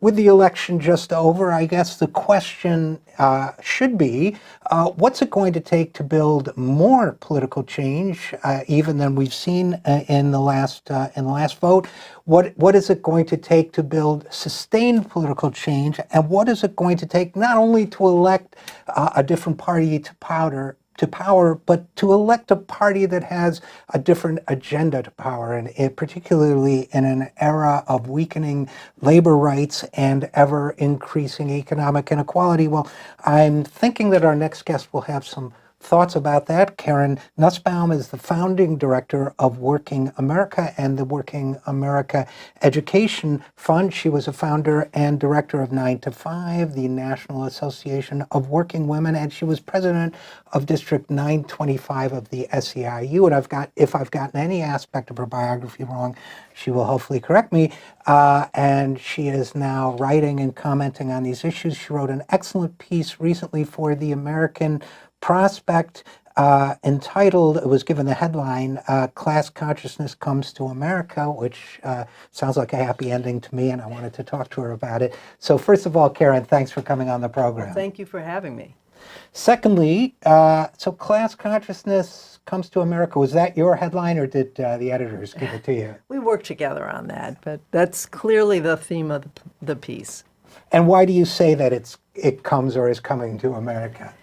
with the election just over, I guess the question should be, what's it going to take to build more political change, even than we've seen in the last vote? What is it going to take to build sustained political change, and what is it going to take not only to elect a different party to power, but to elect a party that has a different agenda to power, and particularly in an era of weakening labor rights and ever increasing economic inequality? Well, I'm thinking that our next guest will have some thoughts about that. Karen Nussbaum is the founding director of Working America and the Working America Education Fund. She was a founder and director of 9 to 5, the National Association of Working Women, and she was president of District 925 of the SEIU. And if I've gotten any aspect of her biography wrong, she will hopefully correct me. And she is now writing and commenting on these issues. She wrote an excellent piece recently for the American Prospect entitled, it was given the headline, Class Consciousness Comes to America, which sounds like a happy ending to me, and I wanted to talk to her about it. So first of all, Karen, thanks for coming on the program. Well, thank you for having me. Secondly, so Class Consciousness Comes to America, was that your headline, or did the editors give it to you? We worked together on that, but that's clearly the theme of the piece. And why do you say that it comes or is coming to America?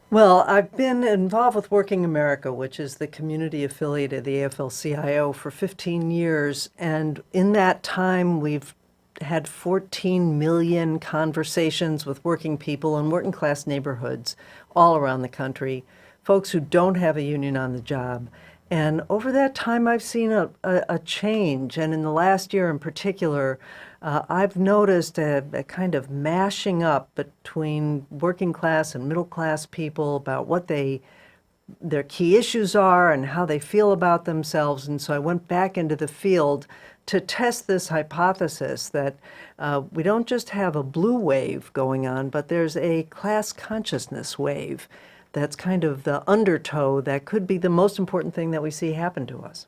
Well, I've been involved with Working America, which is the community affiliate of the AFL-CIO, for 15 years. And in that time, we've had 14 million conversations with working people in working class neighborhoods all around the country, folks who don't have a union on the job. And over that time, I've seen a change. And in the last year in particular, I've noticed a kind of mashing up between working class and middle class people about what their key issues are and how they feel about themselves. And so I went back into the field to test this hypothesis that we don't just have a blue wave going on, but there's a class consciousness wave that's kind of the undertow that could be the most important thing that we see happen to us.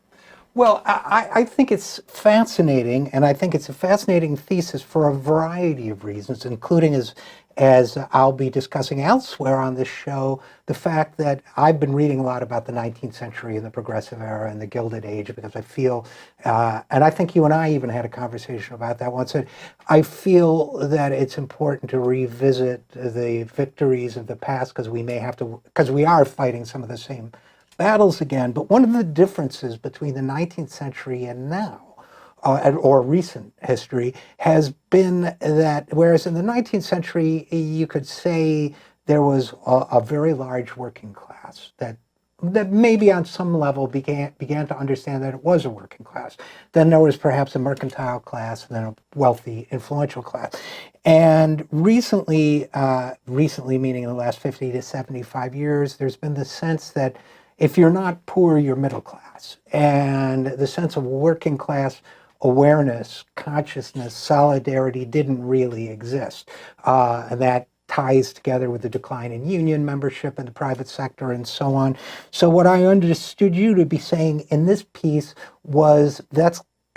Well, I think it's fascinating, and I think it's a fascinating thesis for a variety of reasons, including, as I'll be discussing elsewhere on this show, the fact that I've been reading a lot about the 19th century and the Progressive Era and the Gilded Age, because I feel, and I think you and I even had a conversation about that once, that I feel that it's important to revisit the victories of the past, because we are fighting some of the same battles again. But one of the differences between the 19th century and now, or recent history, has been that whereas in the 19th century you could say there was a very large working class that maybe on some level began to understand that it was a working class. Then there was perhaps a mercantile class, and then a wealthy, influential class. And recently meaning in the last 50 to 75 years, there's been the sense that if you're not poor, you're middle class. And the sense of working class awareness, consciousness, solidarity didn't really exist. And that ties together with the decline in union membership in the private sector and so on. So what I understood you to be saying in this piece was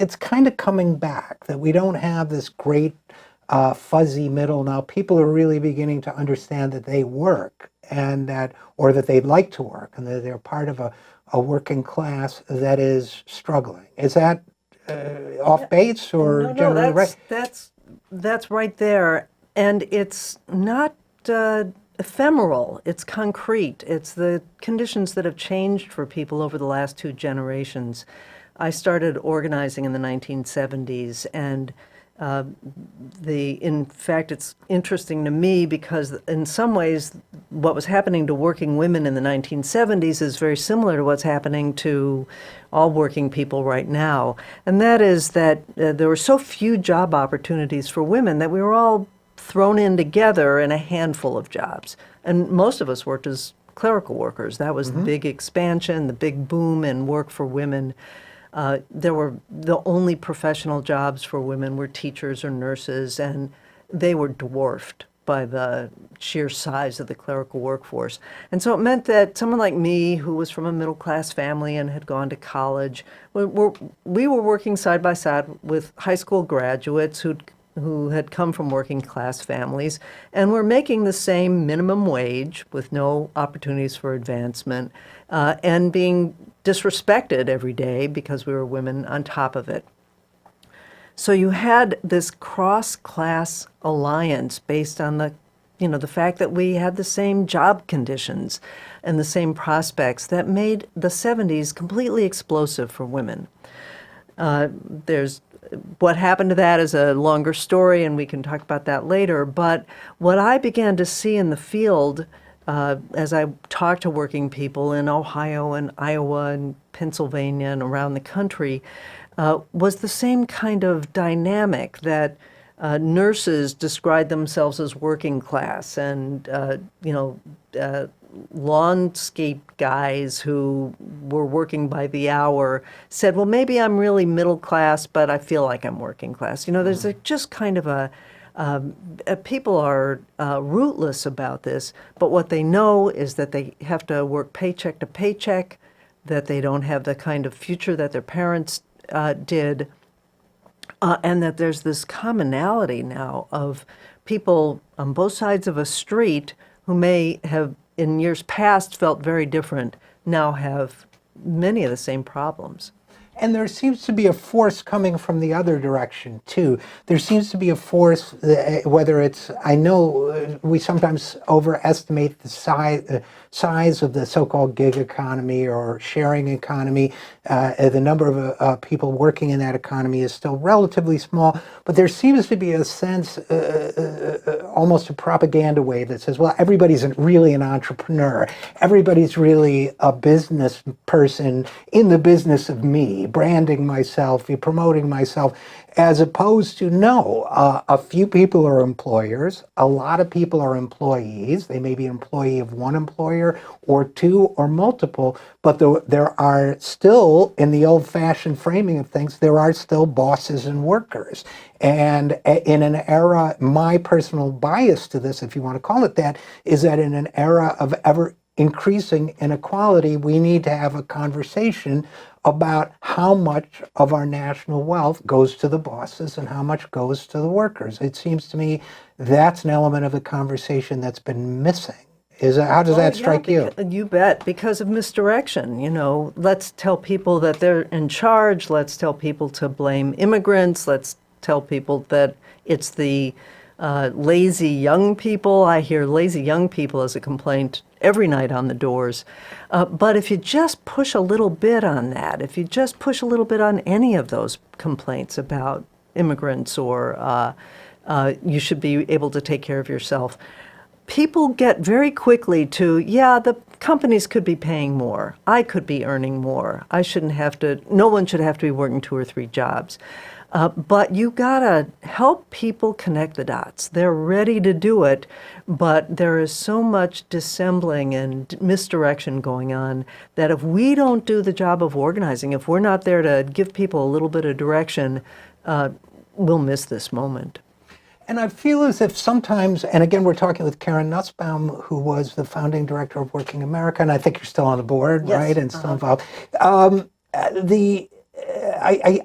it's kind of coming back, that we don't have this great fuzzy middle. Now people are really beginning to understand that they work, and that they'd like to work, and that they're part of a working class that is struggling. Is that off base, or generally right? That's right there. And it's not ephemeral, it's concrete. It's the conditions that have changed for people over the last 2 generations. I started organizing in the 1970s, and in fact, it's interesting to me because in some ways what was happening to working women in the 1970s is very similar to what's happening to all working people right now. And that is that there were so few job opportunities for women that we were all thrown in together in a handful of jobs. And most of us worked as clerical workers. That was the big expansion, the big boom in work for women. The only professional jobs for women were teachers or nurses, and they were dwarfed by the sheer size of the clerical workforce. And so it meant that someone like me, who was from a middle-class family and had gone to college, we were working side by side with high school graduates who'd who had come from working class families and were making the same minimum wage with no opportunities for advancement, and being disrespected every day because we were women on top of it. So you had this cross-class alliance based on the fact that we had the same job conditions and the same prospects that made the 70s completely explosive for women. There's what happened to that is a longer story, and we can talk about that later. But what I began to see in the field as I talked to working people in Ohio and Iowa and Pennsylvania and around the country was the same kind of dynamic that nurses described themselves as working class, and lawnscape guys who were working by the hour said, well, maybe I'm really middle class, but I feel like I'm working class. There's just kind of people are rootless about this, but what they know is that they have to work paycheck to paycheck, that they don't have the kind of future that their parents did, and that there's this commonality now of people on both sides of a street who may have in years past felt very different, now have many of the same problems. And there seems to be a force coming from the other direction, too. There seems to be a force, whether it's, I know we sometimes overestimate the size of the so-called gig economy or sharing economy. The number of people working in that economy is still relatively small, but there seems to be a sense, almost a propaganda wave that says, well, everybody's really an entrepreneur. Everybody's really a business person in the business of me, branding myself, promoting myself, as opposed to no, a few people are employers, a lot of people are employees. They may be an employee of one employer or two or multiple, but there are still, in the old-fashioned framing of things, there are still bosses and workers. And in an era, my personal bias to this, if you want to call it that, is that in an era of ever increasing inequality, we need to have a conversation about how much of our national wealth goes to the bosses and how much goes to the workers. It seems to me that's an element of the conversation that's been missing. How does that strike you? You bet, because of misdirection. Let's tell people that they're in charge. Let's tell people to blame immigrants. Let's tell people that it's the lazy young people. I hear lazy young people as a complaint every night on the doors. But if you just push a little bit on that, if you just push a little bit on any of those complaints about immigrants or you should be able to take care of yourself, people get very quickly to, yeah, the companies could be paying more. I could be earning more. No one should have to be working 2 or 3 jobs. But you gotta help people connect the dots. They're ready to do it, but there is so much dissembling and misdirection going on that if we don't do the job of organizing, if we're not there to give people a little bit of direction, we'll miss this moment. And I feel as if sometimes, and again, we're talking with Karen Nussbaum, who was the founding director of Working America, and I think you're still on the board, yes, right, and still involved. I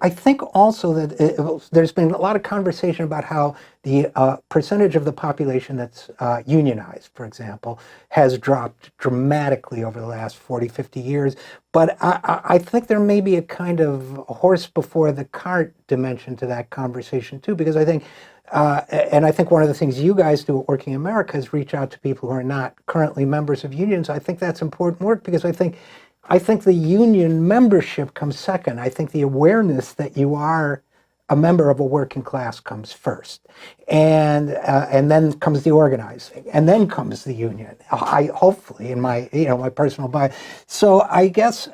think also that there's been a lot of conversation about how the percentage of the population that's unionized, for example, has dropped dramatically over the last 40, 50 years. But I think there may be a kind of horse before the cart dimension to that conversation, too, because I think and I think one of the things you guys do at Working America is reach out to people who are not currently members of unions. I think that's important work because I think the union membership comes second. I think the awareness that you are a member of a working class comes first, and then comes the organizing, and then comes the union. Hopefully, in my my personal bias. So I guess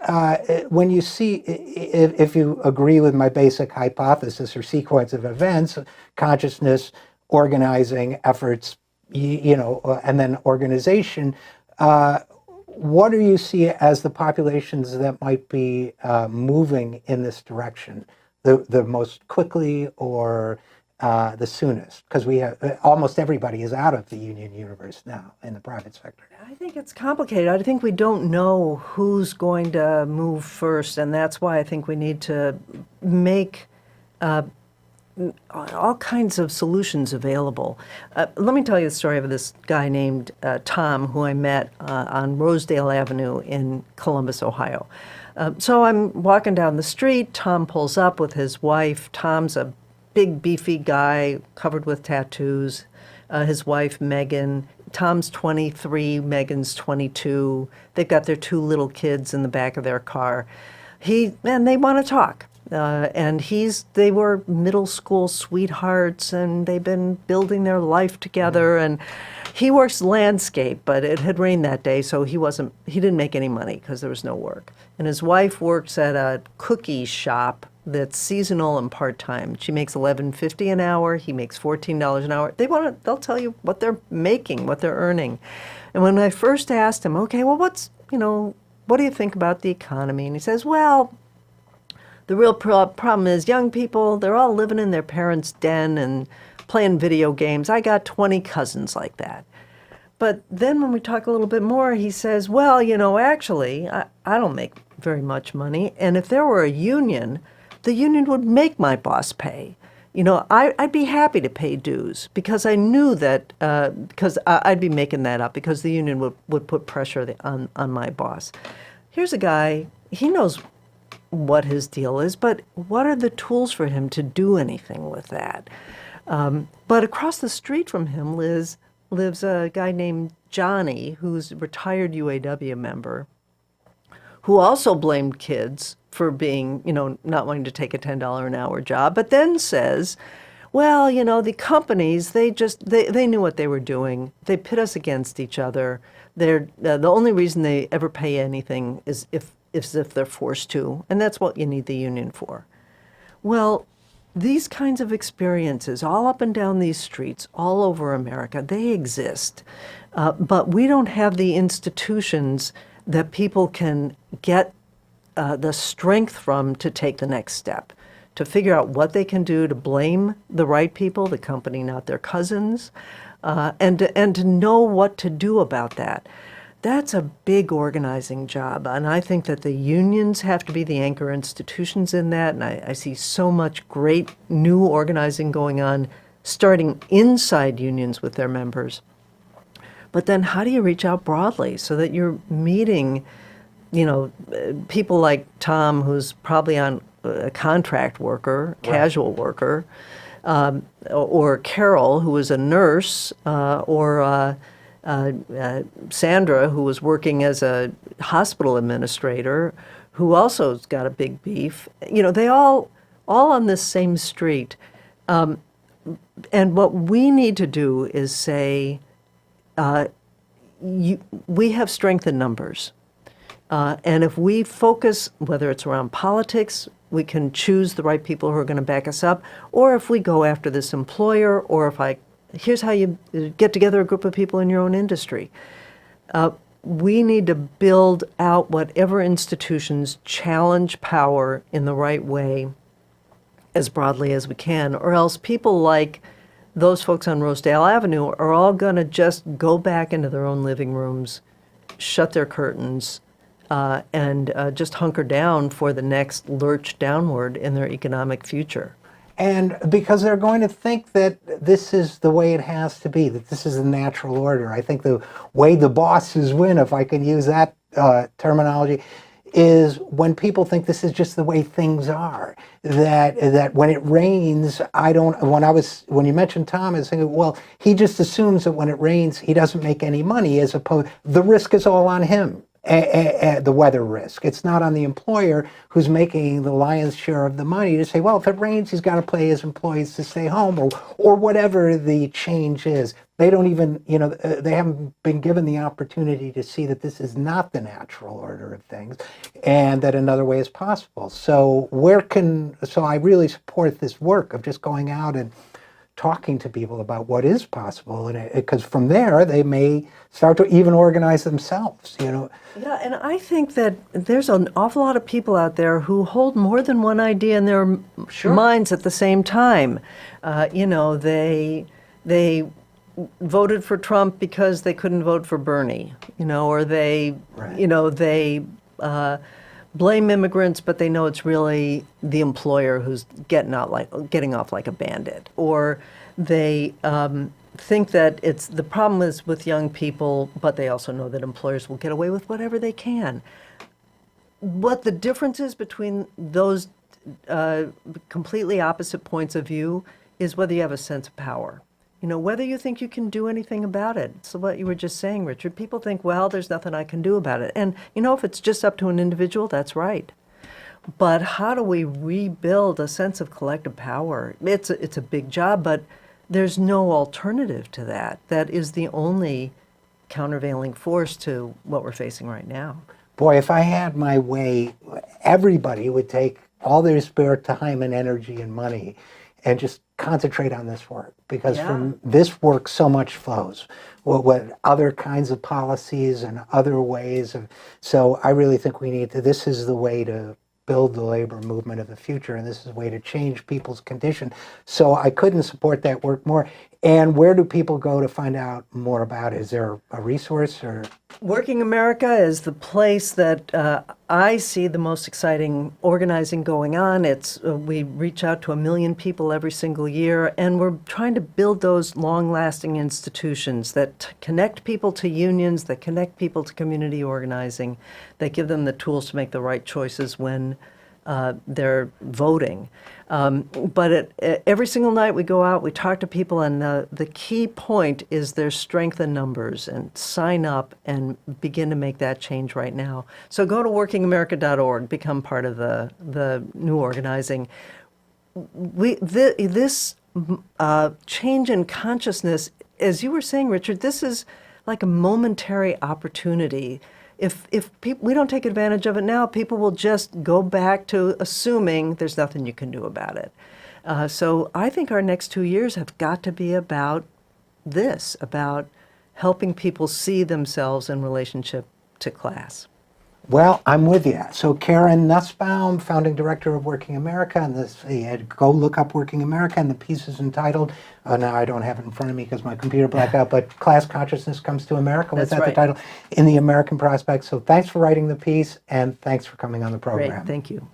when you see, if you agree with my basic hypothesis or sequence of events, consciousness, organizing efforts, and then organization. What do you see as the populations that might be moving in this direction the most quickly or the soonest? Because we have almost everybody is out of the union universe now in the private sector. I think it's complicated. I think we don't know who's going to move first, and that's why I think we need to make all kinds of solutions available. Let me tell you the story of this guy named Tom, who I met on Rosedale Avenue in Columbus, Ohio. So I'm walking down the street. Tom pulls up with his wife. Tom's a big, beefy guy covered with tattoos. His wife, Megan. Tom's 23, Megan's 22. They've got their 2 little kids in the back of their car. And they want to talk. They were middle school sweethearts, and they've been building their life together. And he works landscape, but it had rained that day, so he didn't make any money because there was no work. And his wife works at a cookie shop that's seasonal and part-time. She makes $11.50 an hour. He makes $14 an hour. They'll tell you what they're making, what they're earning. And when I first asked him, okay, well, what do you think about the economy? And he says, well, the real problem is young people, they're all living in their parents' den and playing video games. I got 20 cousins like that. But then when we talk a little bit more, he says, well, actually, I don't make very much money. And if there were a union, the union would make my boss pay. I'd be happy to pay dues because I knew that, because I'd be making that up because the union would put pressure on my boss. Here's a guy, he knows what his deal is, but what are the tools for him to do anything with that? But across the street from him lives a guy named Johnny, who's a retired UAW member, who also blamed kids for being, not wanting to take a $10 an hour job, but then says, well, the companies, they knew what they were doing. They pit us against each other. The only reason they ever pay anything is if they're forced to, and that's what you need the union for. Well, these kinds of experiences all up and down these streets, all over America, they exist. But we don't have the institutions that people can get the strength from to take the next step, to figure out what they can do to blame the right people, the company, not their cousins, and to know what to do about that. That's a big organizing job, and I think that the unions have to be the anchor institutions in that, and I see so much great new organizing going on, starting inside unions with their members. But then how do you reach out broadly so that you're meeting, people like Tom, who's probably on a contract worker, casual worker, or Carol, who is a nurse, or Sandra, who was working as a hospital administrator, who also has got a big beef. They all on this same street. And what we need to do is say, we have strength in numbers. And if we focus, whether it's around politics, we can choose the right people who are going to back us up, or if we go after this employer, or here's how you get together a group of people in your own industry. We need to build out whatever institutions challenge power in the right way as broadly as we can, or else people like those folks on Rosedale Avenue are all going to just go back into their own living rooms, shut their curtains, and just hunker down for the next lurch downward in their economic future. And because they're going to think that this is the way it has to be, that this is the natural order. I think the way the bosses win, if I can use that terminology, is when people think this is just the way things are. That when it rains, when you mentioned Tom, I was thinking, well, he just assumes that when it rains, he doesn't make any money, as opposed, the risk is all on him. The weather risk. It's not on the employer who's making the lion's share of the money to say, well, if it rains, he's got to pay his employees to stay home, or whatever the change is. They don't even, they haven't been given the opportunity to see that this is not the natural order of things, and that another way is possible. So I really support this work of just going out and talking to people about what is possible, and because from there they may start to even organize themselves. Yeah, and I think that there's an awful lot of people out there who hold more than one idea in their minds at the same time. They voted for Trump because they couldn't vote for Bernie, or they, they blame immigrants, but they know it's really the employer who's getting off like a bandit, or they think that it's the problem is with young people, but they also know that employers will get away with whatever they can. What the difference is between those completely opposite points of view is whether you have a sense of power. Whether you think you can do anything about it. So what you were just saying, Richard, people think, well, there's nothing I can do about it. And, if it's just up to an individual, that's right. But how do we rebuild a sense of collective power? It's a big job, but there's no alternative to that. That is the only countervailing force to what we're facing right now. Boy, if I had my way, everybody would take all their spare time and energy and money and just concentrate on this work, because from this work so much flows. What other kinds of policies and other ways of, so I really think we need to, this is the way to build the labor movement of the future, and this is a way to change people's condition. So I couldn't support that work more. And where do people go to find out more about it? Is there a resource or? Working America is the place that I see the most exciting organizing going on. We reach out to 1 million people every single year, and we're trying to build those long-lasting institutions that connect people to unions, that connect people to community organizing, that give them the tools to make the right choices when they're voting. But every single night we go out, we talk to people, and the key point is their strength in numbers, and sign up and begin to make that change right now. So go to workingamerica.org, become part of the new organizing. This change in consciousness, as you were saying, Richard, this is like a momentary opportunity. If we don't take advantage of it now, people will just go back to assuming there's nothing you can do about it. So I think our next 2 years have got to be about this, about helping people see themselves in relationship to class. Well, I'm with you. So Karen Nussbaum, founding director of Working America, and go look up Working America, and the piece is entitled, now I don't have it in front of me because my computer blacked out, but Class Consciousness Comes to America. Was That's that right. the title? In the American Prospect. So thanks for writing the piece, and thanks for coming on the program. Great, thank you.